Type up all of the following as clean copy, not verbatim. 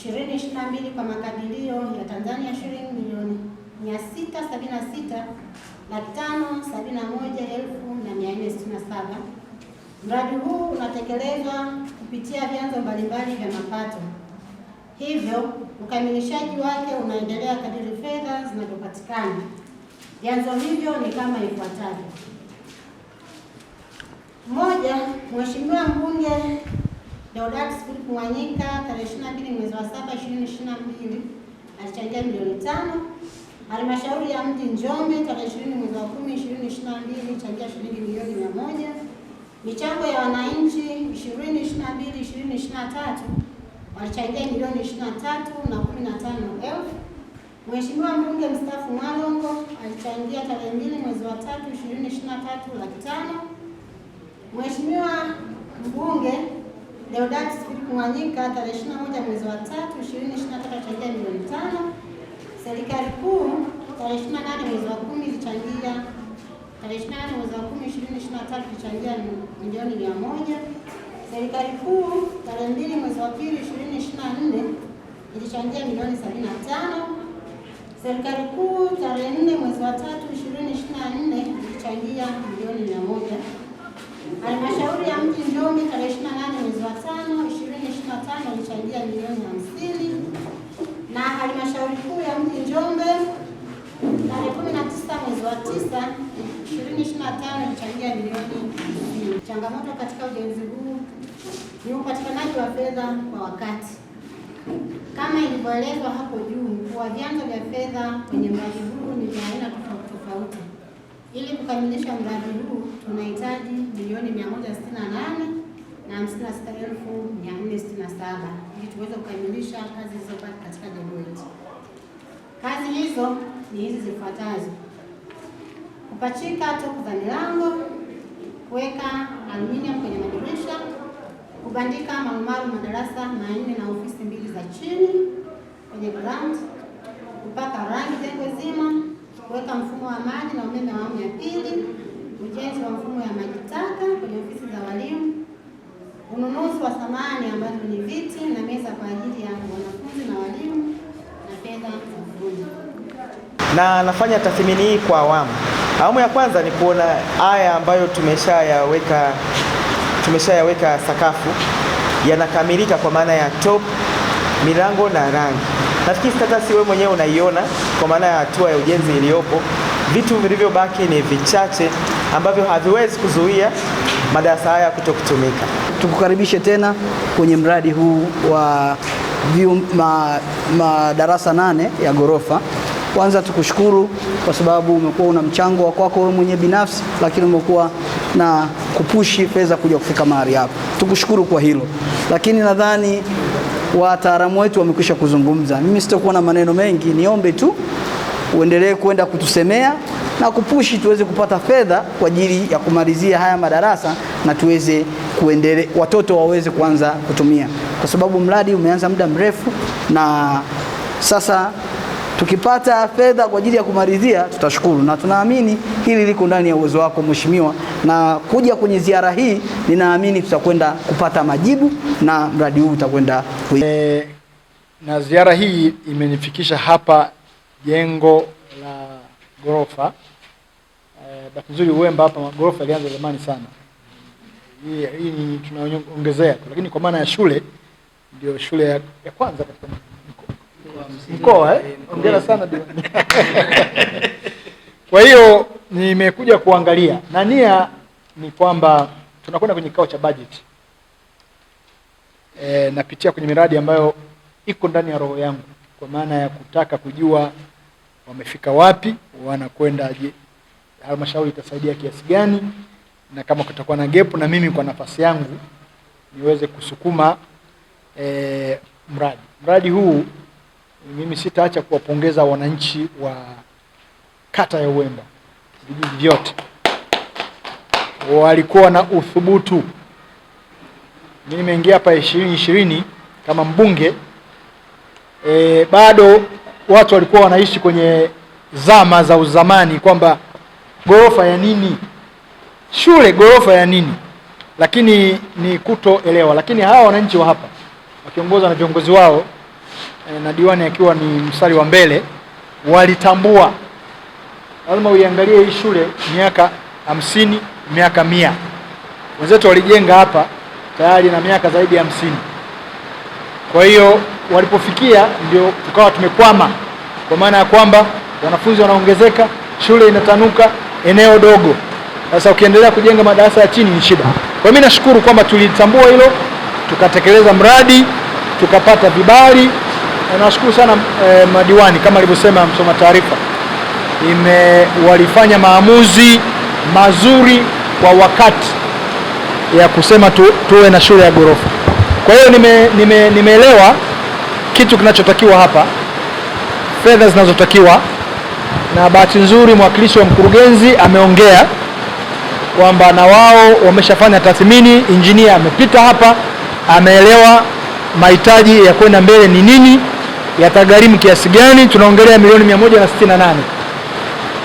2022 kwa makadirio ya Tanzania shilingi milioni 676,571,467. Mradi huu unatekelezwa kupitia vyanzo mbalimbali vya mapato. Hivyo, ukamilishaji wake unaendelea kadiri fedha zinavyopatikana. Vyanzo hivyo ni kama ifuatavyo. Moja, Mheshimiwa Mbunge Deodatus Philip Mwanyika tarehe 22 mwezi wa 7 2022 alichangia milioni 5. Halmashauri ya Mji Njombe tarehe 20 mwezi wa 10 2022 changia shilingi milioni 100. Michango ya wananchi 2022-2023 walichangia milioni 23,015,000. Mheshimiwa Mbunge mstaafu Mwalongo alichangia tarehe 2 mwezi wa 3 2023 500,000. Mheshimiwa Mbunge Deodatus Philip Mwanyika tarehe 21 mwezi wa 3 2023 alichangia milioni 5. Serikali kuu tarehe 28 mwezi wa 10 ilichangia tarehe 28 mwezi wa 10 2023 ilichangia milioni 100. Serikali kuu tarehe 2 mwezi wa 2 2024 ilichangia milioni 75. Serikali kuu tarehe 4 mwezi wa 3 2024 ilichangia milioni 100. Halmashauri ya Mji Njombe tarehe 28 mwezi wa 5 2025 ilichangia milioni 50. Na halmashauri kuu ya Mji Njombe tarehe 19 mwezi wa 9 2025 ilichangia milioni 50. Changamoto katika ujenzi huu ni upatikanaji wa fedha kwa wakati. Kama ilivyoelezwa hapo juu, kwa vyanzo vya fedha kwenye mradi huu ni vya aina tofauti tofauti. Ili kukamilisha mradi huu tunahitaji milioni 168,56,467 ili tuweze kukamilisha kazi zilizobaki katika jengo hili. Kazi hizo ni hizi zifuatazo: kupachika topu za milango, kuweka aluminium kwenye madirisha, kubandika marumaru madarasa 4 na ofisi 2 za chini kwenye ground, kupaka rangi jengo zima, kuweka mfumo wa maji na umeme wa awamu ya pili, ujenzi wa mfumo ya maji taka kwenye ofisi za walimu, ununuzi wa samani ambazo ni viti na meza kwa ajili ya wanafunzi na walimu, na fedha za ufundi. Na nafanya tathmini hii kwa awamu. Awamu ya kwanza ni kuona haya ambayo tumeshayaweka sakafu yanakamilika kwa maana ya top, milango na rangi. Nafikiri status wewe mwenyewe unaiona kwa maana ya hatua ya ujenzi iliyopo. Vitu vilivyobaki ni vichache ambavyo haviwezi kuzuia madarasa haya kutokutumika. Tukukaribishe tena kwenye mradi huu wa madarasa 8 ya ghorofa. Kwanza tukushukuru kwa sababu umekuwa una mchango wa kwako wewe mwenyewe binafsi, lakini umekuwa na kupushi fedha kuja kufika mahali hapo. Tukushukuru kwa hilo. Lakini nadhani wataalamu wetu wamekwisha kuzungumza. Mimi sitakuwa na maneno mengi, niombe tu uendelee kwenda kutusemea na kupushi tuweze kupata fedha kwa ajili ya kumalizia haya madarasa na tuweze kuendelea, watoto waweze kuanza kutumia, kwa sababu mradi umeanza muda mrefu, na sasa tukipata fedha kwa ajili ya kumalizia tutashukuru, na tunaamini hili liko ndani ya uwezo wako Mheshimiwa, na kuja kwenye ziara hii ninaamini tutakwenda kupata majibu na mradi huu utakwenda na ziara hii imenifikisha hapa jengo la ghorofa. Bahati nzuri Uwemba hapa ghorofa ilianza zamani sana. Hii ni tunaongezea tu, lakini kwa maana ya shule ndio shule ya kwanza katika mkoa. Hongera sana. Kwa hiyo nimekuja kuangalia, na nia ni kwamba tunakwenda kwenye kikao cha budget. Napitia kwenye miradi ambayo iko ndani ya roho yangu, kwa maana ya kutaka kujua wamefika wapi, wanakwendaje, halmashauri itasaidia kiasi gani, na kama kutakuwa na gap na mimi kwa nafasi yangu niweze kusukuma mradi huu. Mimi sitaacha kuwapongeza wananchi wa kata ya Uwemba, vijiji vyote walikuwa na uthubutu. Mimi nimeingia hapa 2020 kama mbunge, bado watu walikuwa wanaishi kwenye zama za uzamani kwamba ghorofa ya nini, shule ghorofa ya nini, lakini ni kutoelewa. Lakini hawa wananchi wa hapa wakiongozwa na viongozi wao na diwani akiwa ni mstari wa mbele, walitambua lazima uiangalie hii shule miaka 50, miaka 100. Wenzetu walijenga hapa tayari na miaka zaidi ya 50. Kwa hiyo walipofikia ndio tukawa tumekwama, kwa maana ya kwamba wanafunzi wanaongezeka, shule inatanuka, eneo dogo. Sasa ukiendelea kujenga madarasa ya chini ni shida. Kwa mimi nashukuru kwamba tulitambua hilo, tukatekeleza mradi, tukapata vibali. Na nashukuru sana madiwani kama alivyosema msoma taarifa. Walifanya maamuzi mazuri kwa wakati ya kusema tuwe na shule ya ghorofa. Kwa hiyo nimeelewa kitu kinachotakiwa hapa, fedha zinazotakiwa, na bahati nzuri mwakilishi wa mkurugenzi ameongea kwamba na wao wameshafanya tathmini, engineer amepita hapa, ameelewa mahitaji ya kwenda mbele ni nini, yatagharimu kiasi gani. Tunaongelea milioni 168.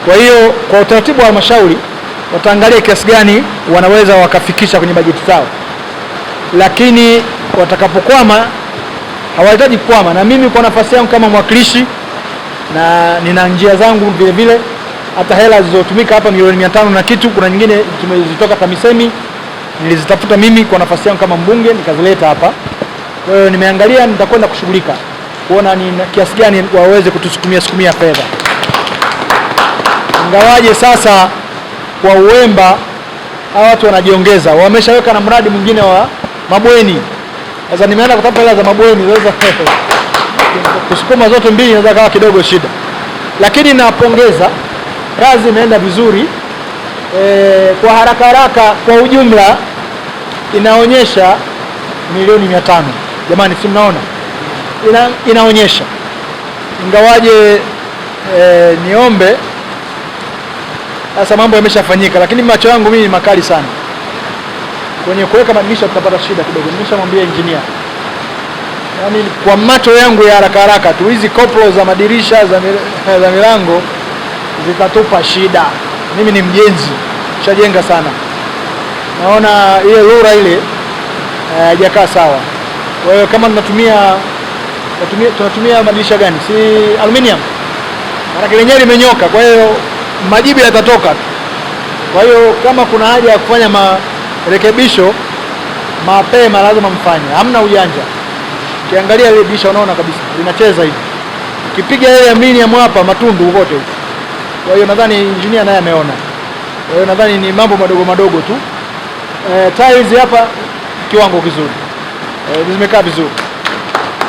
Kwa hiyo kwa utaratibu wa halmashauri wataangalia kiasi gani wanaweza wakafikisha kwenye bajeti zao, lakini watakapokwama hawahitaji kukwama. Na mimi kwa nafasi yangu kama mwakilishi, na nina njia zangu vile vile, hata hela zilizotumika hapa milioni 500 na kitu, kuna nyingine tumezitoka TAMISEMI, nilizitafuta mimi kwa nafasi yangu kama mbunge nikazileta hapa. Kwa hiyo nimeangalia, nitakwenda kushughulika kuona ni kiasi gani waweze kutusukumia fedha. Ingawaje sasa kwa Uwemba hawa watu wanajiongeza, wameshaweka na mradi mwingine wa mabweni. Sasa nimeenda kutafuta hela za mabweni, sasa kusukuma zote mbili inaweza kawa kidogo shida, lakini napongeza, kazi imeenda vizuri. Kwa haraka kwa ujumla inaonyesha milioni 500. Jamani, si mnaona inaonyesha, ingawaje niombe sasa, mambo yameshafanyika, lakini macho yangu mimi ni makali sana kwenye kuweka madirisha, tutapata shida kidogo. Nimeshamwambia engineer, yaani kwa macho yangu ya haraka tu hizi koplo za madirisha za milango zitatupa shida. Mimi ni mjenzi, nishajenga sana, naona ile lura ile haijakaa sawa. Kwa hiyo kama tunatumia madirisha gani, si aluminium, maana lenyewe limenyoka, kwa hiyo majibu yatatoka tu. Kwa hiyo kama kuna haja ya kufanya marekebisho mapema lazima mfanye, hamna ujanja. Ukiangalia ile dirisha unaona kabisa linacheza hivi, ukipiga ile aluminium hapa matundu kote huko. Kwa hiyo nadhani engineer naye ameona. Kwa hiyo nadhani ni mambo madogo tu. Tiles hapa kiwango kizuri, zimekaa vizuri,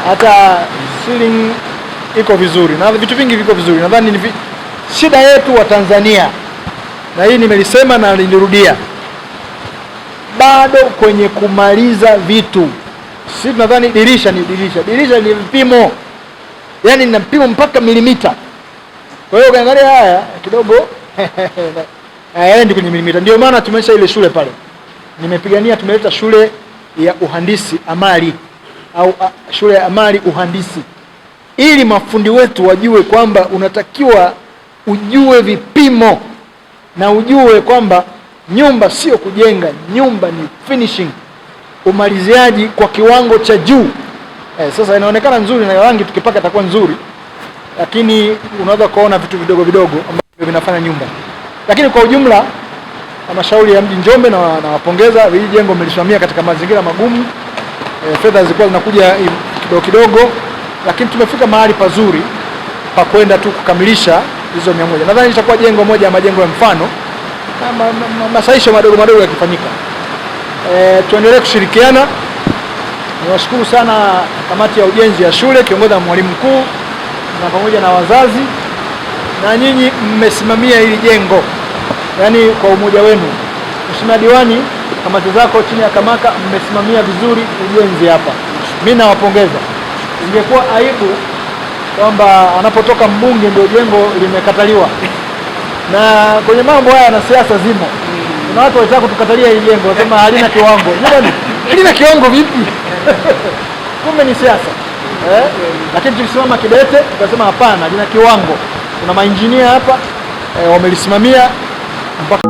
hata ceiling iko vizuri na vitu vingi viko vizuri. Nadhani shida yetu wa Tanzania, na hii nimelisema na nilirudia, bado kwenye kumaliza vitu. Sisi nadhani dirisha ni vipimo, yani na vipimo mpaka milimita. Kwa hiyo ukiangalia haya kidogo hayaendi kwenye milimita. Ndio maana tumesha ile shule pale, nimepigania tumeleta shule ya uhandisi amali au shule ya amali uhandisi, ili mafundi wetu wajue kwamba unatakiwa ujue vipimo na ujue kwamba nyumba sio kujenga, nyumba ni finishing, umaliziaji kwa kiwango cha juu. Sasa inaonekana nzuri na rangi tukipaka itakuwa nzuri, lakini unaweza kuona vitu vidogo ambavyo vinafanya nyumba. Lakini kwa ujumla halmashauri ya mji Njombe na wapongeza, hili jengo mlisimamia katika mazingira magumu. Fedha zilikuwa zinakuja kidogo, lakini tumefika mahali pazuri pa kwenda tu kukamilisha hizo 100. Nadhani itakuwa jengo moja ya majengo ya mfano, masaisho madogo yakifanyika. Tuendelee kushirikiana. Niwashukuru sana kamati ya ujenzi ya shule kiongozwa na mwalimu mkuu na pamoja na wazazi, na nyinyi mmesimamia hili jengo, yaani kwa umoja wenu. Mheshimiwa diwani, kamati zako chini ya kamaka mmesimamia vizuri ujenzi hapa, mimi nawapongeza. Ingekuwa aibu kwamba anapotoka mbunge ndio jengo limekataliwa, na kwenye mambo haya na siasa zimo. Kuna watu wanataka kutukatalia hili jengo, wasema halina kiwango. Jamani, halina kiwango vipi? Kumbe ni siasa. Lakini tulisimama kidete, tukasema hapana, lina kiwango. Kuna mainjinia hapa wamelisimamia mpaka